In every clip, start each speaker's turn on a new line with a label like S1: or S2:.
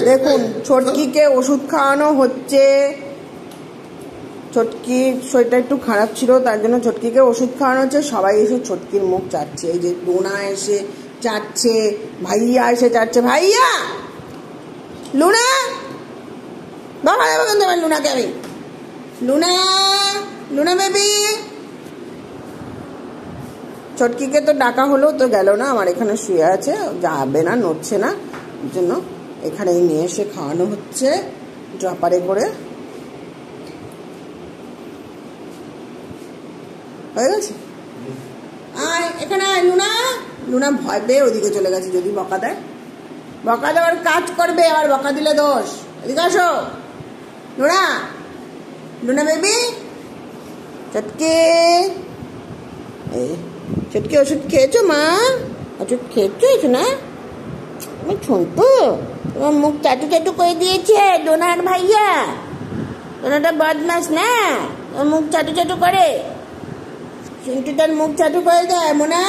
S1: দেখুন ছোটকিকে ওষুধ খাওয়ানো হচ্ছে। ছোটকির শরীরটা একটু খারাপ ছিল, তার জন্য ছোটকিকে ওষুধ খাওয়ানো হচ্ছে। সবাই এসে ছোটকির মুখ চাটছে। এই যে লুনা এসে চাটছে, ভাইয়া এসে চাটছে। ভাইয়া, লুনা, বাবা দেবো কিন্তু আমার লুনাকে আমি। Luna, Luna baby. ছোটকিকে তো ডাকা হলো, তো গেল না, আমার এখানে শুয়ে আছে, যাবে না, নড়ছে না, ওর জন্য এখানেই নিয়ে এসে খাওয়ানো হচ্ছে ড্রপারে করে। হয়ে গেছে? আয় এখানে আয় লুনা। লুনা ভয় পেয়ে ওদিকে চলে গেছে। যদি বকা দেয়, বকা দেওয়ার কাজ করবে, আবার বকা দিলে দোষ। এদিকে আসো লুনা, লুনা বেবি। চটকে, চটকে ওষুধ খেয়েছো মা? ওষুধ খেয়েছো না? আমি শুনতো তোমার মুখ চাটু চাটু করে দিয়েছে ডোনার ভাইয়া। ডোনাটা বদমাস না, ওর মুখ চাটু চাটু করে। চিন্টু তার মুখ চাটু করে দেয়। মোনা,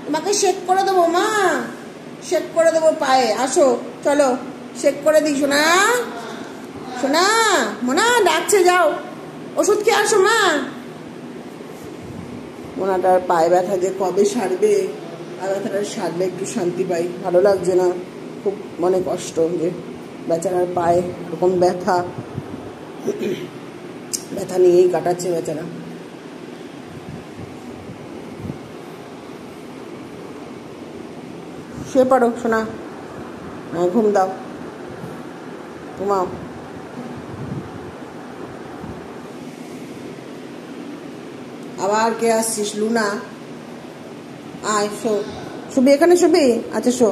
S1: তোমাকে শেক করে দেবো মা, শেক করে দেবো পায়ে। আসো চলো শেক করে দিই। শোনা, শোনা, মোনা ডাকছে, যাও ওষুধ খেয়ে আসো মা। মোনাটার পায়ে ব্যথা যে কবে সারবে, আর ব্যথাটা সারলে একটু শান্তি পাই। ভালো লাগছে না, খুব মনে কষ্ট যে বেচারার পায়ে এরকম ব্যথা, ব্যথা নিয়েই কাটাচ্ছে বেচারা। শুয়ে পড়ো শোনা, ঘুম দাও, ঘুমাও। আবার কে আসছিস? লুনা, আয় শো। শুবি এখানে? শুবি? আচ্ছা শো,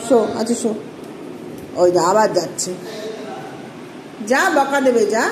S1: শো, আচ্ছা শো। ওই যা আবার যাচ্ছে, যা বকা দেবে, যা।